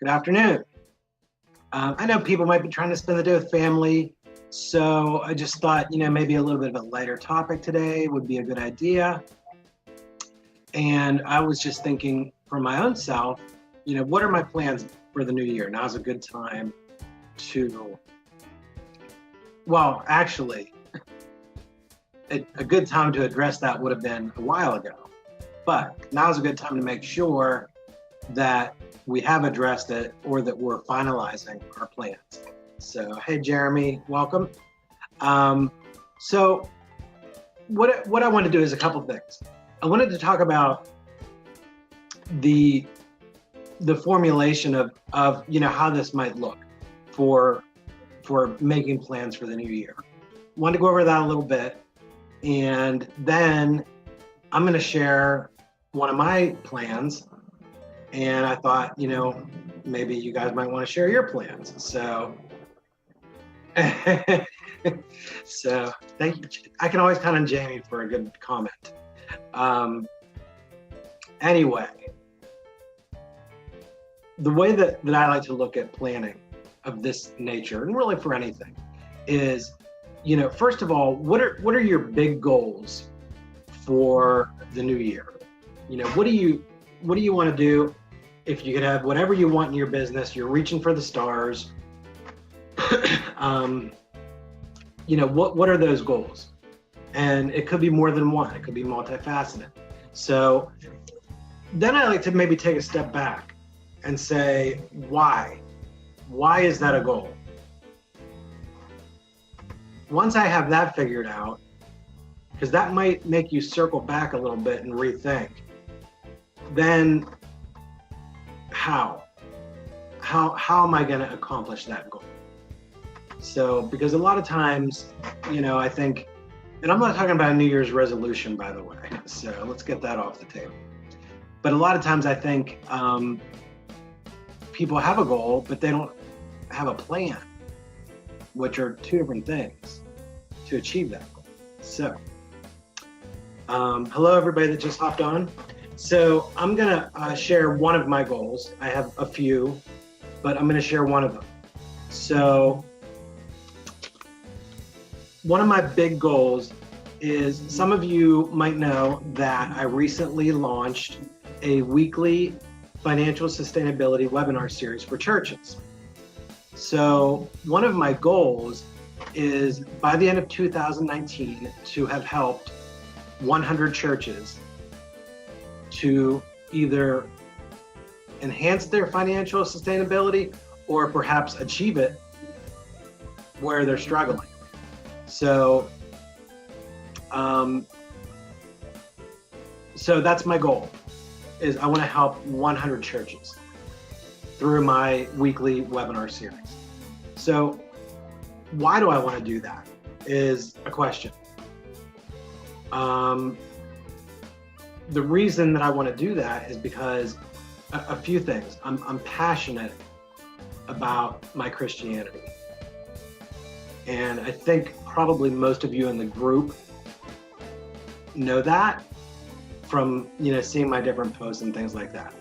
Good afternoon. I know people might be trying to spend the day with family, so I just thought, maybe a little bit of a lighter topic today would be a good idea. And I was just thinking for my own self, what are my plans for the new year? Now's a good time to, well, actually, a good time to address that would have been a while ago. But now's a good time to make sure that we have addressed it or that we're finalizing our plans. So, hey, Jeremy, welcome. So what I want to do is a couple things. I wanted to talk about the formulation of how this might look for making plans for the new year. Want to go over that a little bit, and then I'm going to share one of my plans. And I thought, maybe you guys might want to share your plans. So, so thank you. I can always count on Jamie for a good comment. Anyway, the way that I like to look at planning of this nature, and really for anything, is, first of all, what are your big goals for the new year? What do you want to do? If you could have whatever you want in your business, you're reaching for the stars. What are those goals? And it could be more than one. It could be multifaceted. So then I like to maybe take a step back and say, why? Why is that a goal? Once I have that figured out, because that might make you circle back a little bit and rethink, then how am I going to accomplish that goal? So, because a lot of times, I think, and I'm not talking about a New Year's resolution, by the way, so let's get that off the table. But a lot of times I think people have a goal, but they don't have a plan, which are two different things to achieve that goal. So, hello everybody that just hopped on. So I'm gonna share one of my goals. I have a few, but I'm gonna share one of them. So one of my big goals is, some of you might know that I recently launched a weekly financial sustainability webinar series for churches. So one of my goals is, by the end of 2019, to have helped 100 churches to either enhance their financial sustainability or perhaps achieve it where they're struggling. So, so that's my goal, is I want to help 100 churches through my weekly webinar series. So why do I want to do that is a question. The reason that I want to do that is because a few things. I'm passionate about my Christianity. And I think probably most of you in the group know that from, seeing my different posts and things like that.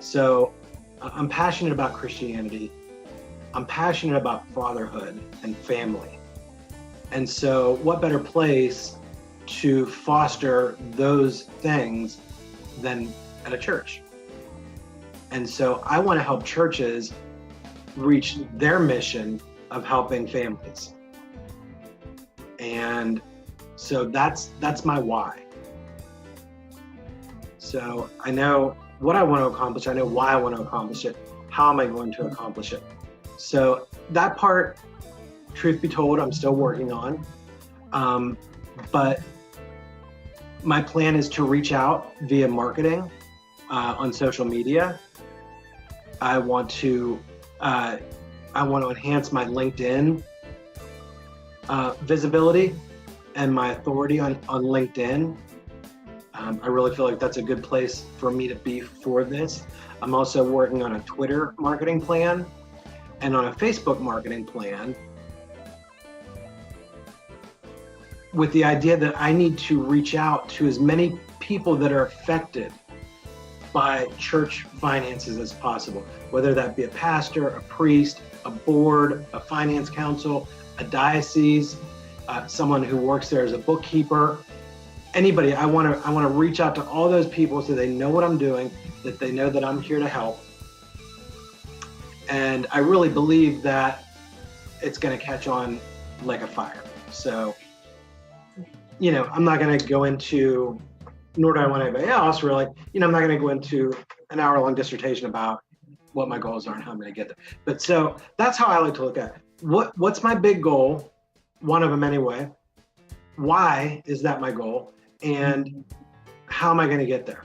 So I'm passionate about Christianity. I'm passionate about fatherhood and family. And so what better place to foster those things than at a church? And so I want to help churches reach their mission of helping families. And so that's my why. So I know what I want to accomplish. I know why I want to accomplish it. How am I going to accomplish it? So that part, truth be told, I'm still working on. But my plan is to reach out via marketing on social media. I want to enhance my LinkedIn visibility and my authority on LinkedIn. I really feel like that's a good place for me to be for this. I'm also working on a Twitter marketing plan and on a Facebook marketing plan, with the idea that I need to reach out to as many people that are affected by church finances as possible, whether that be a pastor, a priest, a board, a finance council, a diocese, someone who works there as a bookkeeper, anybody. I want to reach out to all those people so they know what I'm doing, that they know that I'm here to help. And I really believe that it's going to catch on like a fire. So, you know, I'm not going to go into, nor do I want anybody else really, you know, I'm not going to go into an hour-long dissertation about what my goals are and how I'm going to get there. But so that's how I like to look at it. What's my big goal? One of them anyway. Why is that my goal? And how am I going to get there?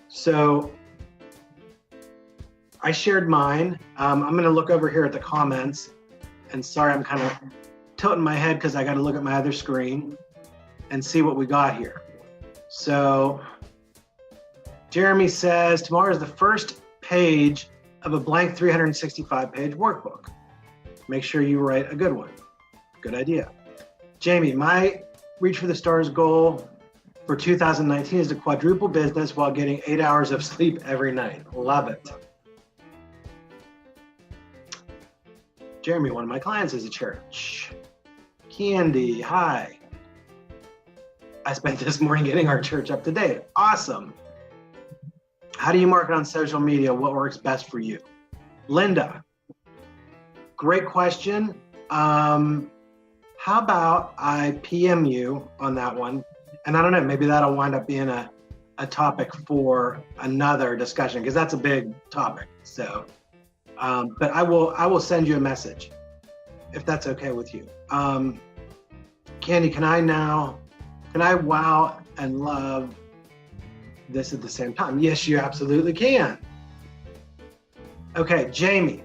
So I shared mine. I'm going to look over here at the comments. And sorry, I'm kind of tilting my head because I got to look at my other screen and see what we got here. So Jeremy says, tomorrow is the first page of a blank 365-page workbook. Make sure you write a good one. Good idea. Jamie, my Reach for the Stars goal for 2019 is to quadruple business while getting 8 hours of sleep every night. Love it. Jeremy, one of my clients is a church. Candy, hi. I spent this morning getting our church up to date. Awesome. How do you market on social media? What works best for you? Linda, great question. How about I PM you on that one? And I don't know, maybe that'll wind up being a topic for another discussion because that's a big topic. So, but I will send you a message if that's okay with you. Candy, can I wow and love this at the same time? Yes, you absolutely can. Okay, Jamie.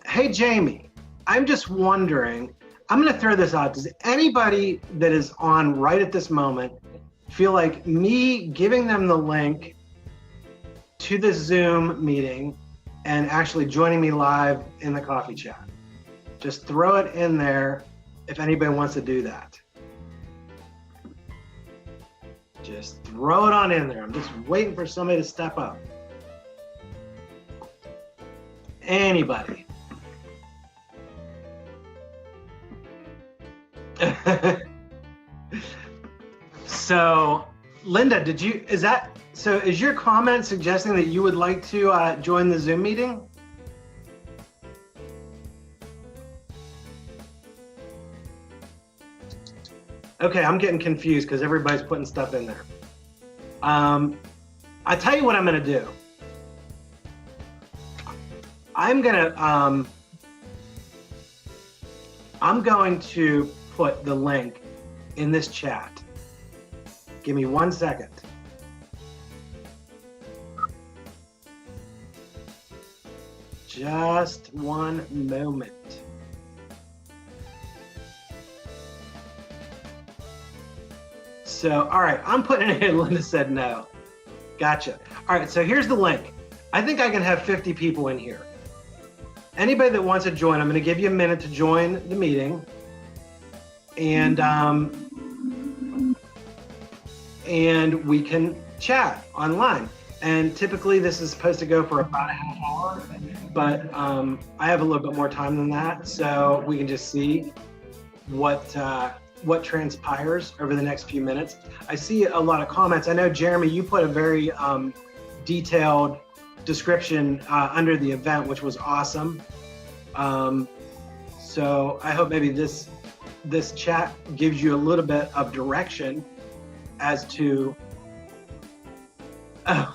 Hey, Jamie, I'm just wondering, I'm going to throw this out. Does anybody that is on right at this moment feel like me giving them the link to the Zoom meeting and actually joining me live in the coffee chat? Just throw it in there if anybody wants to do that. Just throw it on in there. I'm just waiting for somebody to step up. Anybody? So, Linda, is your comment suggesting that you would like to join the Zoom meeting? Okay, I'm getting confused because everybody's putting stuff in there. I tell you what I'm going to do. I'm going to put the link in this chat. Give me 1 second. Just one moment. So, all right, I'm putting it in. Linda said no. Gotcha. All right, so here's the link. I think I can have 50 people in here. Anybody that wants to join, I'm going to give you a minute to join the meeting. And we can chat online. And typically this is supposed to go for about a half hour, but I have a little bit more time than that, so we can just see what transpires over the next few minutes. I see a lot of comments. I know, Jeremy, you put a very detailed description under the event, which was awesome. So I hope maybe this chat gives you a little bit of direction as to a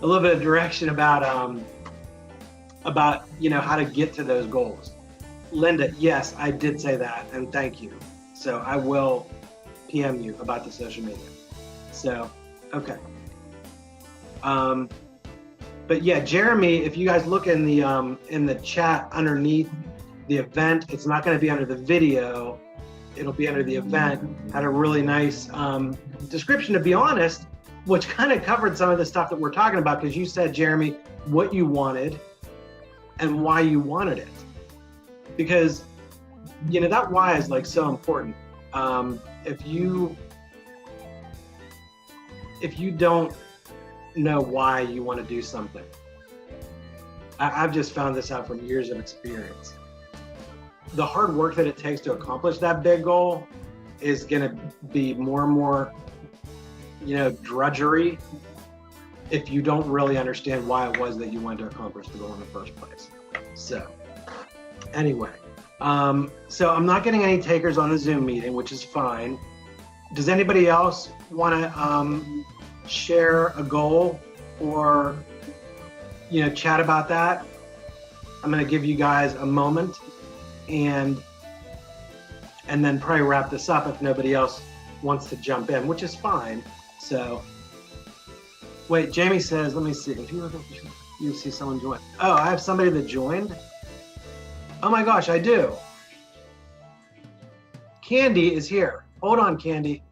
little bit of direction about how to get to those goals. Linda, yes, I did say that, and thank you. So I will PM you about the social media. So, okay. But yeah, Jeremy, if you guys look in the chat underneath the event, it's not going to be under the video. It'll be under the event. Had a really nice description, to be honest, which kind of covered some of the stuff that we're talking about, because you said, Jeremy, what you wanted and why you wanted it. Because, that why is like so important. If you don't know why you want to do something. I've just found this out from years of experience. The hard work that it takes to accomplish that big goal is going to be more and more, drudgery if you don't really understand why it was that you wanted to accomplish the goal in the first place. So anyway, so I'm not getting any takers on the Zoom meeting, which is fine. Does anybody else want to share a goal or, chat about that? I'm going to give you guys a moment and then probably wrap this up if nobody else wants to jump in, which is fine. So, wait, Jamie says, let me see. If you look at you see someone join. Oh, I have somebody that joined. Oh my gosh, I do. Candy is here. Hold on, Candy.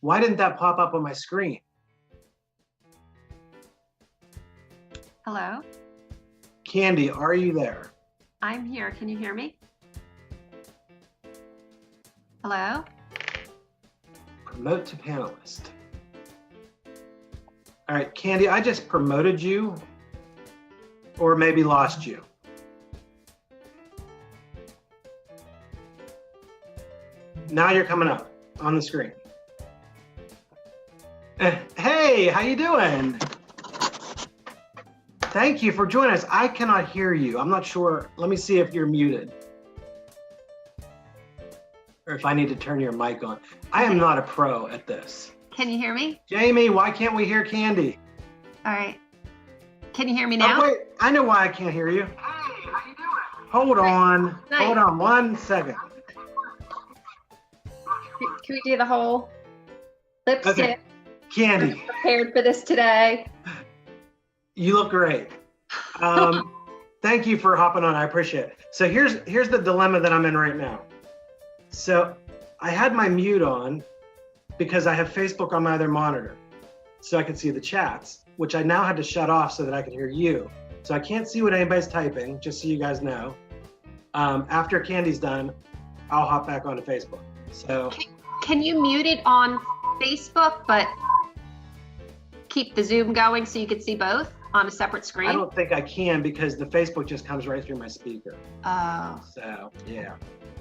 Why didn't that pop up on my screen? Hello? Candy, are you there? I'm here. Can you hear me? Hello? Promote to panelist. All right, Candy, I just promoted you or maybe lost you. Now you're coming up on the screen. Hey, how you doing? Thank you for joining us. I cannot hear you. I'm not sure. Let me see if you're muted. Or if I need to turn your mic on. I am not a pro at this. Can you hear me? Jamie, why can't we hear Candy? All right. Can you hear me now? Oh, wait, I know why I can't hear you. Hey, how you doing? Hold on. Nice. Hold on 1 second. Can we do the whole lipstick? Okay. Candy. I'm prepared for this today. You look great. Thank you for hopping on. I appreciate it. So here's the dilemma that I'm in right now. So I had my mute on because I have Facebook on my other monitor, so I could see the chats, which I now had to shut off so that I could hear you. So I can't see what anybody's typing, just so you guys know. After Candy's done, I'll hop back onto Facebook. So can you mute it on Facebook, but keep the Zoom going so you can see both on a separate screen? I don't think I can because the Facebook just comes right through my speaker. Oh. So yeah,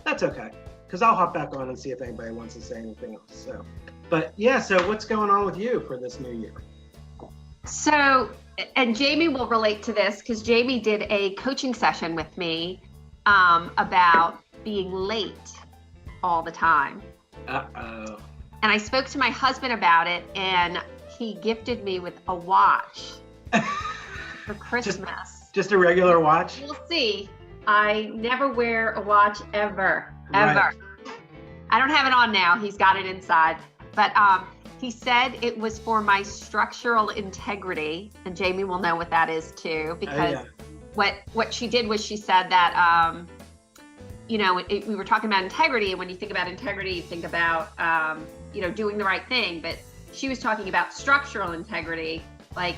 that's okay. Because I'll hop back on and see if anybody wants to say anything else. So, but yeah, so what's going on with you for this new year? So, and Jamie will relate to this because Jamie did a coaching session with me about being late all the time. Uh-oh. And I spoke to my husband about it, and he gifted me with a watch for Christmas. Just a regular watch? We'll see. I never wear a watch ever. Right. I don't have it on now. He's got it inside. But he said it was for my structural integrity, and Jamie will know what that is too, because what she did was she said that we were talking about integrity, and when you think about integrity, you think about doing the right thing. But she was talking about structural integrity, like,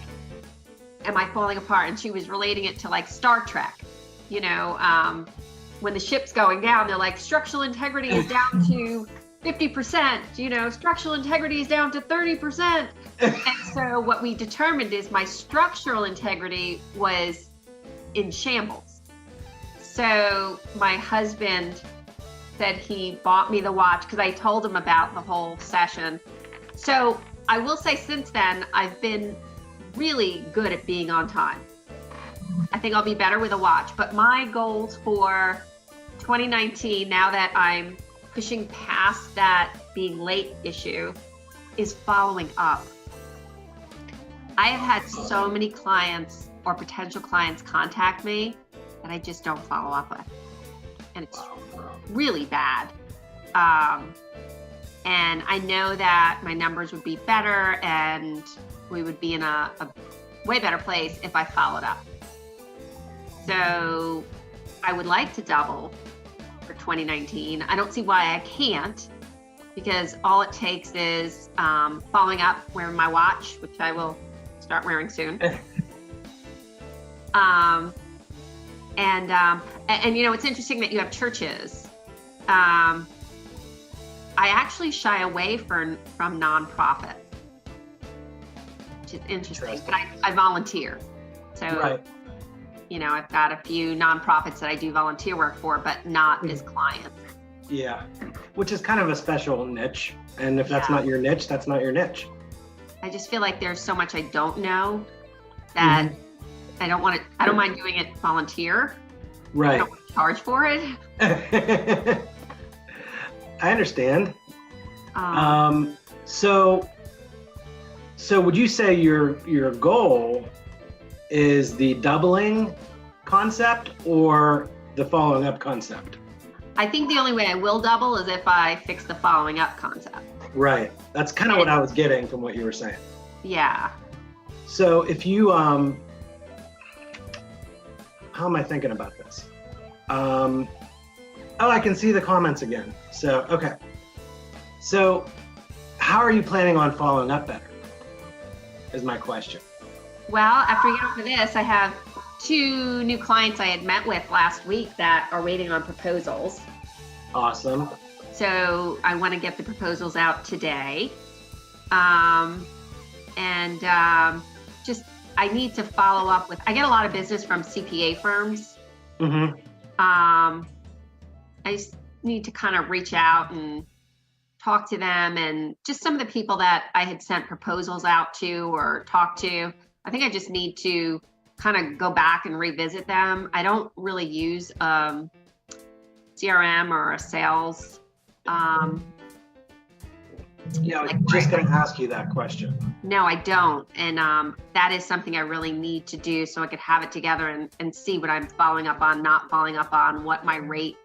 am I falling apart? And she was relating it to like Star Trek, when the ship's going down, they're like, structural integrity is down to 50%, structural integrity is down to 30%. And so what we determined is my structural integrity was in shambles. So my husband said he bought me the watch because I told him about the whole session. So I will say since then, I've been really good at being on time. I think I'll be better with a watch, but my goals for 2019, now that I'm pushing past that being late issue, is following up. I have had so many clients or potential clients contact me that I just don't follow up with. And it's really bad. And I know that my numbers would be better and we would be in a way better place if I followed up. So I would like to double for 2019. I don't see why I can't, because all it takes is following up, wearing my watch, which I will start wearing soon. And it's interesting that you have churches. I actually shy away from nonprofit. which is interesting. But I volunteer. So, Right. you know, I've got a few nonprofits that I do volunteer work for, but not as clients. Yeah. Which is kind of a special niche. And if that's Yeah. not your niche, that's not your niche. I just feel like there's so much I don't know that I don't mind doing it volunteer. I Right. don't want to charge for it. I understand. So would you say your goal is the doubling concept or the following up concept? I think the only way I will double is if I fix the following up concept. Right. That's kind of what I was getting from what you were saying. Yeah. So if you, how am I thinking about this? Oh, I can see the comments again. So, okay. So how are you planning on following up better? Is my question. Well, after we get off of this, I have 2 new clients I had met with last week that are waiting on proposals. Awesome. So I want to get the proposals out today. Just, I need to follow up with, I get a lot of business from CPA firms. Mm-hmm. I just need to kind of reach out and talk to them, and just some of the people that I had sent proposals out to or talked to. I think I just need to kind of go back and revisit them. I don't really use CRM or a sales. Yeah, I was just going to ask you that question. No, I don't. And that is something I really need to do so I could have it together and see what I'm following up on, not following up on, what my rate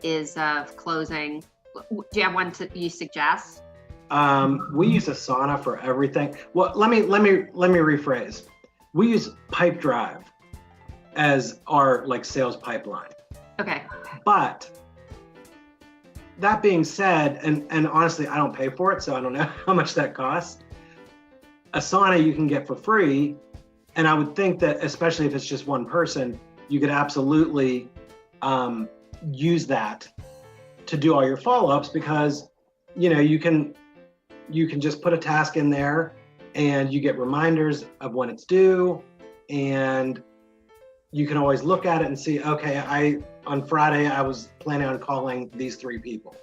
is of closing. Do you have one you suggest? We use Asana for everything. Well, let me rephrase. We use Pipedrive as our like sales pipeline. Okay. But that being said, and honestly, I don't pay for it, so I don't know how much that costs. Asana you can get for free, and I would think that especially if it's just one person, you could absolutely use that to do all your follow-ups, because you know you can just put a task in there and you get reminders of when it's due, and you can always look at it and see, okay, on Friday I was planning on calling these 3 people.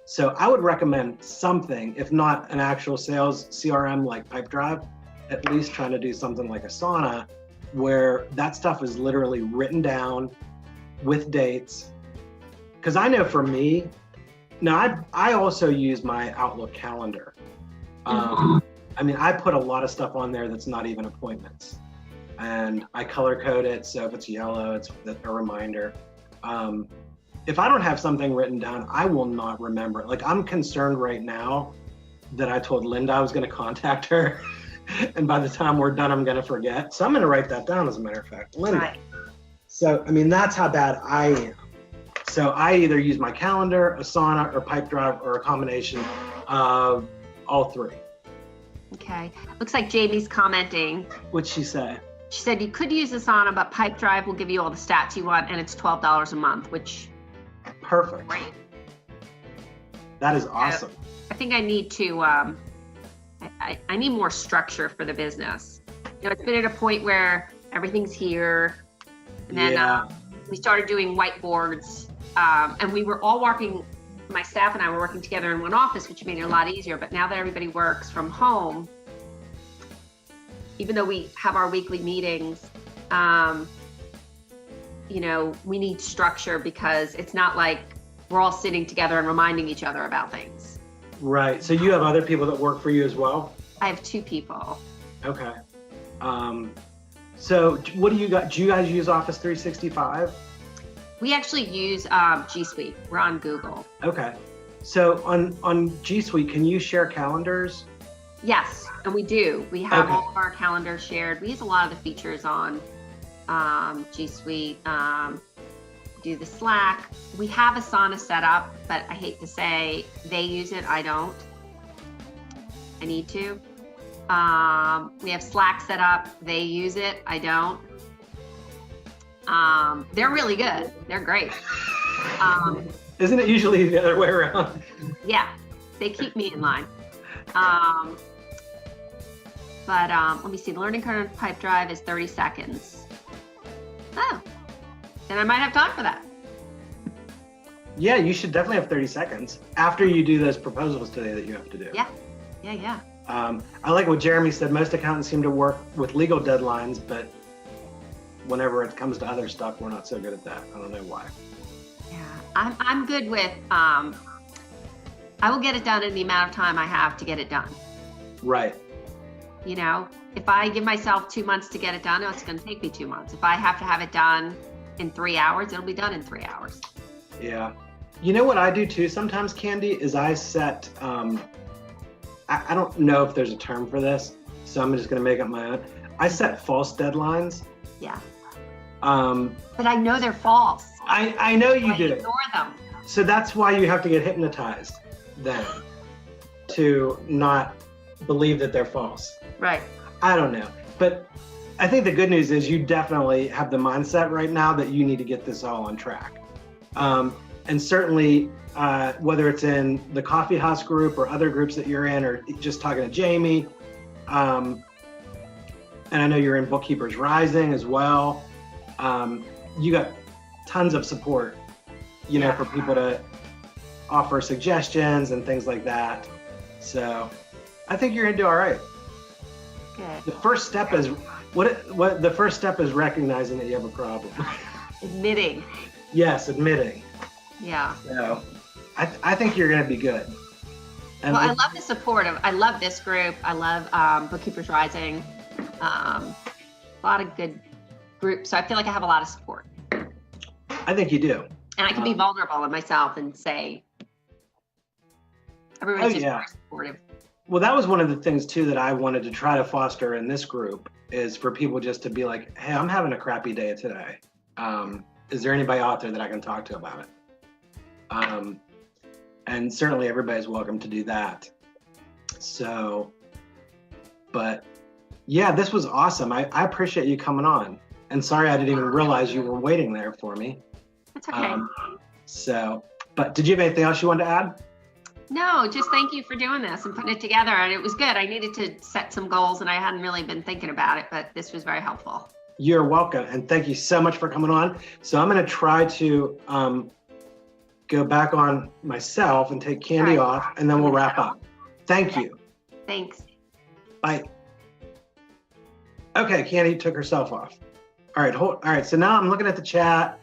So I would recommend something, if not an actual sales CRM like Pipedrive, at least trying to do something like Asana, where that stuff is literally written down with dates. Because I know for me, now I also use my Outlook calendar. I mean, I put a lot of stuff on there that's not even appointments. And I color code it, so if it's yellow, it's a reminder. If I don't have something written down, I will not remember it. Like, I'm concerned right now that I told Linda I was going to contact her, and by the time we're done, I'm going to forget. So I'm going to write that down, as a matter of fact. Linda. Right. So, I mean, that's how bad I am. So I either use my calendar, Asana, or Pipedrive, or a combination of all 3. Okay. Looks like Jamie's commenting. What'd she say? She said you could use Asana, but Pipedrive will give you all the stats you want, and it's $12 a month, which Perfect. great. That is awesome. I think I need to, I need more structure for the business. You know, it's been at a point where everything's here, and then Yeah. we started doing whiteboards, and we were all working, my staff and I were working together in one office, which made it a lot easier. But now that everybody works from home, even though we have our weekly meetings, you know, we need structure, because it's not like we're all sitting together and reminding each other about things. Right. So you have other people that work for you as well? I have 2 people. Okay. So what do you got? Do you guys use Office 365? We actually use G Suite. We're on Google. Okay. So on G Suite, can you share calendars? Yes, and we do. We have Okay. all of our calendars shared. We use a lot of the features on G Suite. Do the Slack. We have Asana set up, but I hate to say they use it. I don't. I need to. We have Slack set up. They use it. I don't. They're really good. They're great. Isn't it usually the other way around? Yeah, they keep me in line. But let me see, the learning curve pipe drive is 30 seconds. Oh, then I might have time for that. Yeah, you should definitely have 30 seconds after you do those proposals today that you have to do. Yeah. I like what Jeremy said. Most accountants seem to work with legal deadlines, but whenever it comes to other stuff, we're not so good at that. I don't know why. Yeah, I'm good with, I will get it done in the amount of time I have to get it done. Right. You know, if I give myself 2 months to get it done, it's going to take me 2 months. If I have to have it done in 3 hours, it'll be done in 3 hours. Yeah. You know what I do too sometimes, Candy, is I set, I don't know if there's a term for this, so I'm just going to make up my own. I set false deadlines. Yeah. But I know they're false. I know you do. Ignore them. So that's why you have to get hypnotized then to not believe that they're false. Right. I don't know. But I think the good news is you definitely have the mindset right now that you need to get this all on track. And certainly, whether it's in the coffee house group or other groups that you're in, or just talking to Jamie, and I know you're in Bookkeepers Rising as well. You got tons of support, you know, for people to offer suggestions and things like that. So I think you're gonna do all right. Good. The first step is what the first step is recognizing that you have a problem. Admitting. Yes, admitting. Yeah. So I think you're gonna be good. And Well, I love the support of, I love this group. I love Bookkeepers Rising. A lot of good groups. So I feel like I have a lot of support. I think you do. And I can be vulnerable in myself and say, everybody's just very supportive. Well, that was one of the things too that I wanted to try to foster in this group, is for people just to be like, hey, I'm having a crappy day today. Is there anybody out there that I can talk to about it? And certainly everybody's welcome to do that. So, but yeah, this was awesome. I appreciate you coming on. And sorry, I didn't even realize you were waiting there for me. That's okay. But did you have anything else you wanted to add? No, just thank you for doing this and putting it together. And it was good. I needed to set some goals and I hadn't really been thinking about it, but this was very helpful. You're welcome. And thank you so much for coming on. So I'm going to try to go back on myself and take Candy off, and then we'll wrap up. Thank you. Thanks. Bye. Okay, Candy took herself off. All right, all right. So now I'm looking at the chat.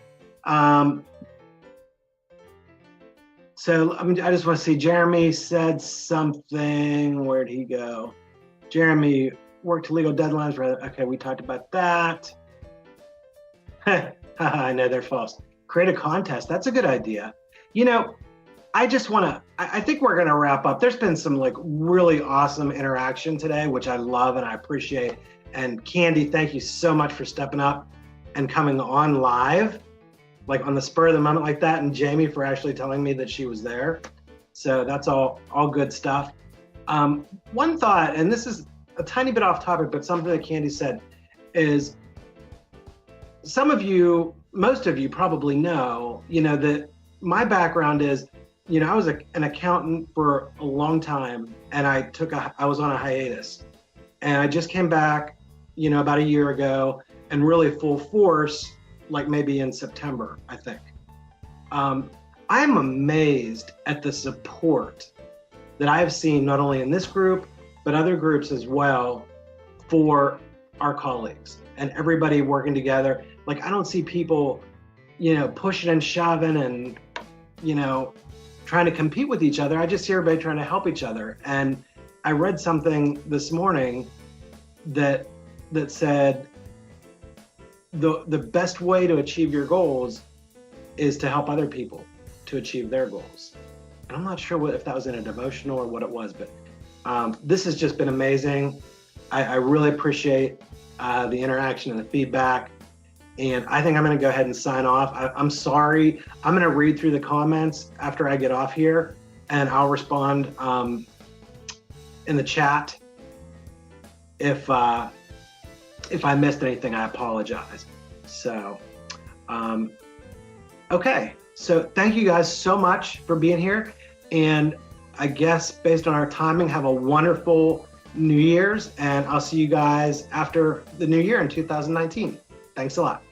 So I just want to see, Jeremy said something. Where'd he go? Jeremy worked to legal deadlines. Okay, we talked about that. I know they're false. Create a contest. That's a good idea. You know, I just want to, I think we're going to wrap up. There's been some like really awesome interaction today, which I love and I appreciate. And Candy, thank you so much for stepping up and coming on live, like on the spur of the moment like that. And Jamie for actually telling me that she was there. So that's all good stuff. One thought, and this is a tiny bit off topic, but something that Candy said is, some of you, most of you probably know, you know, that my background is, you know, I was an accountant for a long time, and I was on a hiatus, and I just came back, you know, about a year ago, and really full force, like maybe in September, I think. I'm amazed at the support that I have seen not only in this group, but other groups as well, for our colleagues and everybody working together. Like, I don't see people, you know, pushing and shoving and, you know, trying to compete with each other. I just see everybody trying to help each other. And I read something this morning that said the best way to achieve your goals is to help other people to achieve their goals. And I'm not sure if that was in a devotional or what it was, but this has just been amazing. I really appreciate the interaction and the feedback. And I think I'm going to go ahead and sign off. I'm sorry. I'm going to read through the comments after I get off here, and I'll respond in the chat. If I missed anything, I apologize. So, okay. So thank you guys so much for being here. And I guess based on our timing, have a wonderful New Year's, and I'll see you guys after the new year in 2019. Thanks a lot.